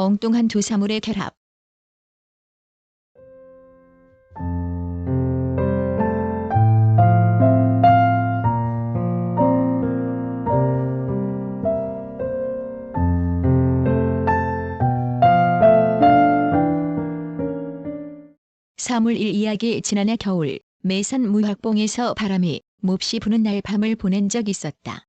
엉뚱한 두 사물의 결합. 사물 1 이야기. 지난해 겨울 매산 무학봉에서 바람이 몹시 부는 날 밤을 보낸 적 있었다.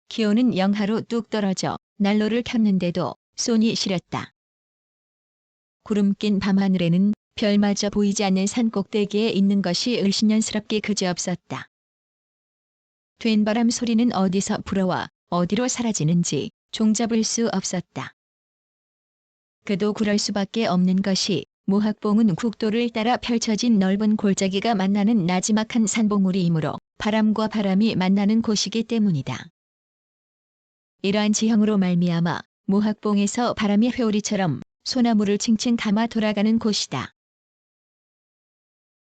기온은 영하로 뚝 떨어져 난로를 켰는데도 손이 시렸다. 구름 낀 밤하늘에는 별마저 보이지 않는 산 꼭대기에 있는 것이 을신년스럽게 그지없었다. 된바람 소리는 어디서 불어와 어디로 사라지는지 종잡을 수 없었다. 그도 그럴 수밖에 없는 것이 무학봉은 국도를 따라 펼쳐진 넓은 골짜기가 만나는 나지막한 산봉우리이므로 바람과 바람이 만나는 곳이기 때문이다. 이러한 지형으로 말미암아 무학봉에서 바람이 회오리처럼 소나무를 칭칭 감아 돌아가는 곳이다.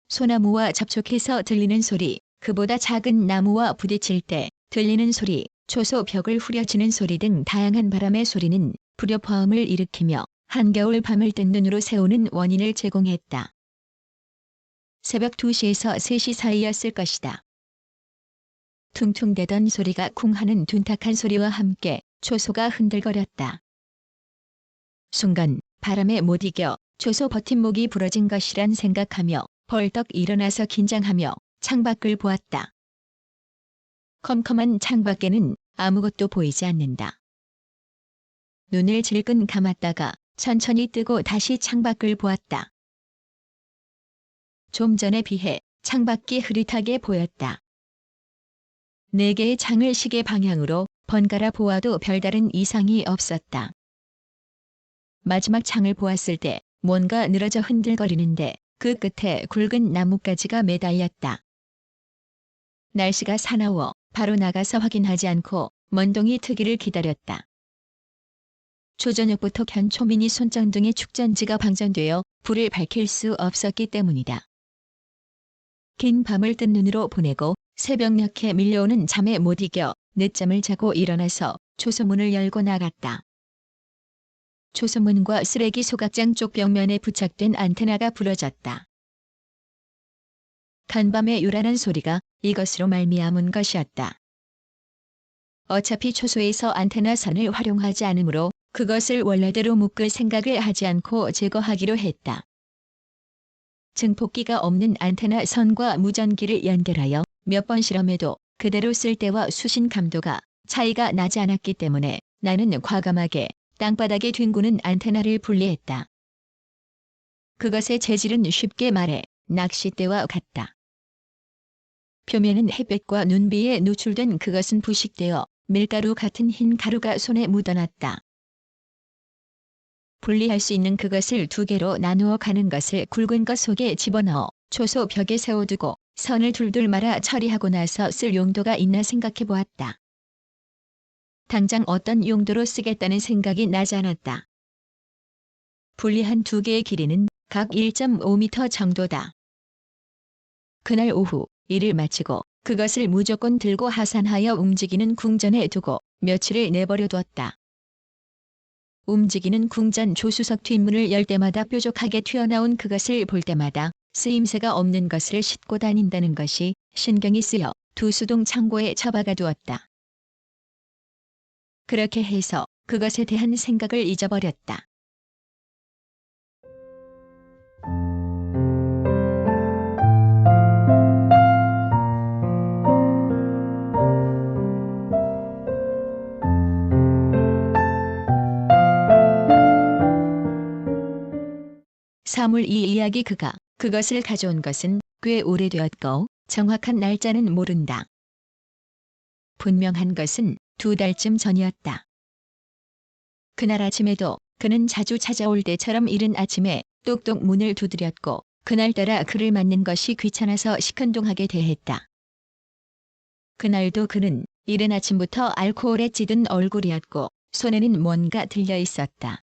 소나무와 접촉해서 들리는 소리, 그보다 작은 나무와 부딪힐 때 들리는 소리, 초소 벽을 후려치는 소리 등 다양한 바람의 소리는 불협화음을 일으키며 한겨울 밤을 뜬 눈으로 세우는 원인을 제공했다. 새벽 2시에서 3시 사이였을 것이다. 퉁퉁대던 소리가 쿵 하는 둔탁한 소리와 함께 초소가 흔들거렸다. 순간 바람에 못 이겨 초소 버팀목이 부러진 것이란 생각하며 벌떡 일어나서 긴장하며 창밖을 보았다. 컴컴한 창밖에는 아무것도 보이지 않는다. 눈을 질끈 감았다가 천천히 뜨고 다시 창밖을 보았다. 좀 전에 비해 창밖이 흐릿하게 보였다. 4개의 창을 시계 방향으로 번갈아 보아도 별다른 이상이 없었다. 마지막 창을 보았을 때 뭔가 늘어져 흔들거리는데 그 끝에 굵은 나뭇가지가 매달렸다. 날씨가 사나워 바로 나가서 확인하지 않고 먼동이 트기를 기다렸다. 초저녁부터 켠 초미니 손전등의 축전지가 방전되어 불을 밝힐 수 없었기 때문이다. 긴 밤을 뜬 눈으로 보내고 새벽녘에 밀려오는 잠에 못 이겨 늦잠을 자고 일어나서 초소문을 열고 나갔다. 초소문과 쓰레기 소각장 쪽 벽면에 부착된 안테나가 부러졌다. 간밤의 요란한 소리가 이것으로 말미암은 것이었다. 어차피 초소에서 안테나 선을 활용하지 않으므로 그것을 원래대로 묶을 생각을 하지 않고 제거하기로 했다. 증폭기가 없는 안테나 선과 무전기를 연결하여 몇 번 실험해도 그대로 쓸 때와 수신 감도가 차이가 나지 않았기 때문에 나는 과감하게 땅바닥에 뒹구는 안테나를 분리했다. 그것의 재질은 쉽게 말해 낚싯대와 같다. 표면은 햇볕과 눈비에 노출된 그것은 부식되어 밀가루 같은 흰 가루가 손에 묻어났다. 분리할 수 있는 그것을 2개로 나누어 가는 것을 굵은 것 속에 집어넣어 초소 벽에 세워두고 선을 둘둘 말아 처리하고 나서 쓸 용도가 있나 생각해 보았다. 당장 어떤 용도로 쓰겠다는 생각이 나지 않았다. 분리한 2개의 길이는 각 1.5m 정도다. 그날 오후 일을 마치고 그것을 무조건 들고 하산하여 움직이는 궁전에 두고 며칠을 내버려 두었다. 움직이는 궁전 조수석 뒷문을 열 때마다 뾰족하게 튀어나온 그것을 볼 때마다 쓰임새가 없는 것을 싣고 다닌다는 것이 신경이 쓰여 2 수동 창고에 처박아 두었다. 그렇게 해서 그것에 대한 생각을 잊어버렸다. 사물 2 이야기. 그가 그것을 가져온 것은 꽤 오래되었고 정확한 날짜는 모른다. 분명한 것은 2달쯤 전이었다. 그날 아침에도 그는 자주 찾아올 때처럼 이른 아침에 똑똑 문을 두드렸고 그날따라 그를 맞는 것이 귀찮아서 시큰둥하게 대했다. 그날도 그는 이른 아침부터 알코올에 찌든 얼굴이었고 손에는 뭔가 들려 있었다.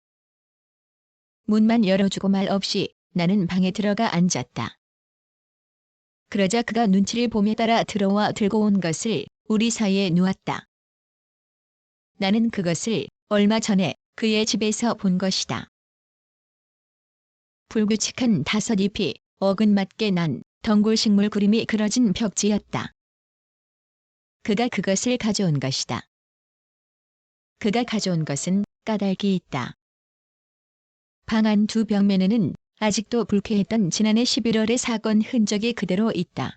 문만 열어주고 말 없이 나는 방에 들어가 앉았다. 그러자 그가 눈치를 보며 따라 들어와 들고 온 것을 우리 사이에 놓았다. 나는 그것을 얼마 전에 그의 집에서 본 것이다. 불규칙한 5잎이 어긋맞게 난 덩굴식물 그림이 그려진 벽지였다. 그가 그것을 가져온 것이다. 그가 가져온 것은 까닭이 있다. 방 안 두 벽면에는 아직도 불쾌했던 지난해 11월의 사건 흔적이 그대로 있다.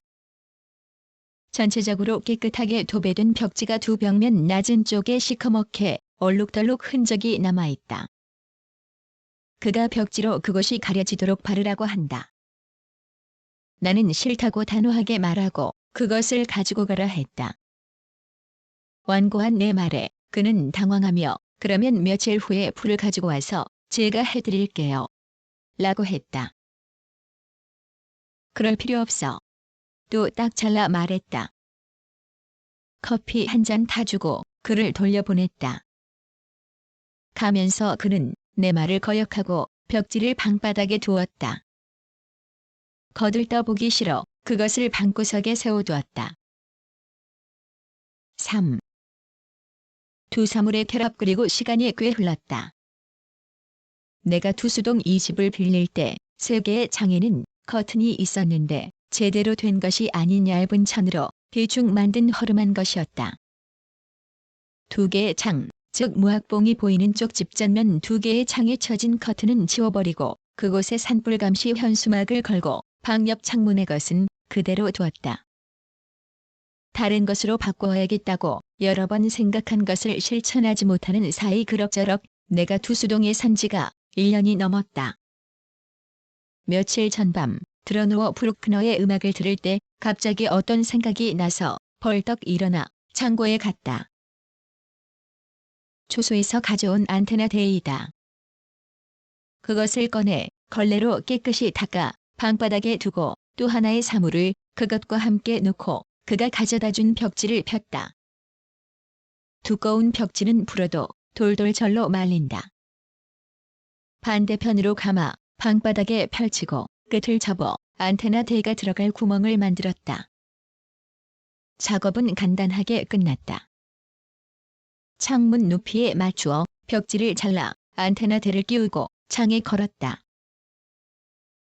전체적으로 깨끗하게 도배된 벽지가 두 벽면 낮은 쪽에 시커멓게 얼룩덜룩 흔적이 남아있다. 그가 벽지로 그것이 가려지도록 바르라고 한다. 나는 싫다고 단호하게 말하고 그것을 가지고 가라 했다. 완고한 내 말에 그는 당황하며 그러면 며칠 후에 풀을 가지고 와서 제가 해드릴게요. 라고 했다. 그럴 필요 없어. 또 딱 잘라 말했다. 커피 한 잔 타주고 그를 돌려보냈다. 가면서 그는 내 말을 거역하고 벽지를 방바닥에 두었다. 거들떠보기 싫어 그것을 방구석에 세워두었다. 3. 두 사물의 결합 그리고 시간이 꽤 흘렀다. 내가 투수동 이 집을 빌릴 때 3개의 창에는 커튼이 있었는데 제대로 된 것이 아닌 얇은 천으로 대충 만든 허름한 것이었다. 2개의 창, 즉 무학봉이 보이는 쪽 집전면 2개의 창에 쳐진 커튼은 지워버리고 그곳에 산불 감시 현수막을 걸고 방 옆 창문의 것은 그대로 두었다. 다른 것으로 바꿔야겠다고 여러 번 생각한 것을 실천하지 못하는 사이 그럭저럭 내가 투수동에 산 지가 1년이 넘었다. 며칠 전밤 드러누워 브루크너의 음악을 들을 때 갑자기 어떤 생각이 나서 벌떡 일어나 창고에 갔다. 초소에서 가져온 안테나 대이다. 그것을 꺼내 걸레로 깨끗이 닦아 방바닥에 두고 또 하나의 사물을 그것과 함께 놓고 그가 가져다 준 벽지를 폈다. 두꺼운 벽지는 불어도 돌돌 절로 말린다. 반대편으로 감아 방바닥에 펼치고 끝을 접어 안테나 대가 들어갈 구멍을 만들었다. 작업은 간단하게 끝났다. 창문 높이에 맞추어 벽지를 잘라 안테나 대를 끼우고 창에 걸었다.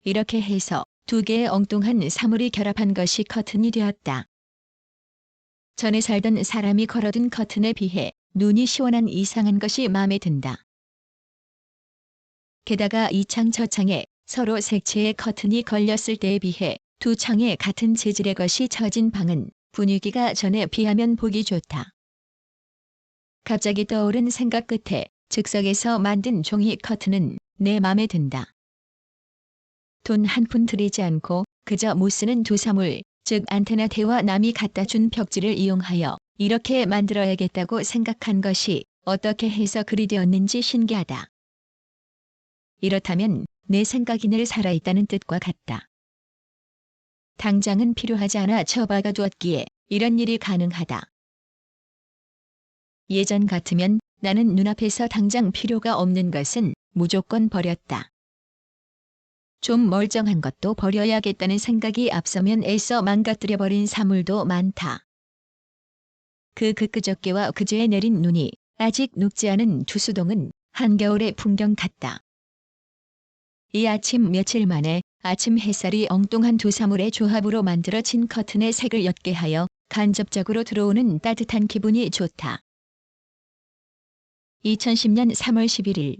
이렇게 해서 2개의 엉뚱한 사물이 결합한 것이 커튼이 되었다. 전에 살던 사람이 걸어둔 커튼에 비해 눈이 시원한 이상한 것이 마음에 든다. 게다가 이 창 저 창에 서로 색채의 커튼이 걸렸을 때에 비해 두 창에 같은 재질의 것이 쳐진 방은 분위기가 전에 비하면 보기 좋다. 갑자기 떠오른 생각 끝에 즉석에서 만든 종이 커튼은 내 맘에 든다. 돈 한 푼 들이지 않고 그저 못 쓰는 두 사물, 즉 안테나 대와 남이 갖다 준 벽지를 이용하여 이렇게 만들어야겠다고 생각한 것이 어떻게 해서 그리 되었는지 신기하다. 이렇다면 내 생각이 늘 살아있다는 뜻과 같다. 당장은 필요하지 않아 처박아 두었기에 이런 일이 가능하다. 예전 같으면 나는 눈앞에서 당장 필요가 없는 것은 무조건 버렸다. 좀 멀쩡한 것도 버려야겠다는 생각이 앞서면 애써 망가뜨려버린 사물도 많다. 그 그저께와 그제에 내린 눈이 아직 녹지 않은 투수동은 한겨울의 풍경 같다. 이 아침 며칠 만에 아침 햇살이 엉뚱한 두 사물의 조합으로 만들어진 커튼의 색을 옅게 하여 간접적으로 들어오는 따뜻한 기분이 좋다. 2010년 3월 11일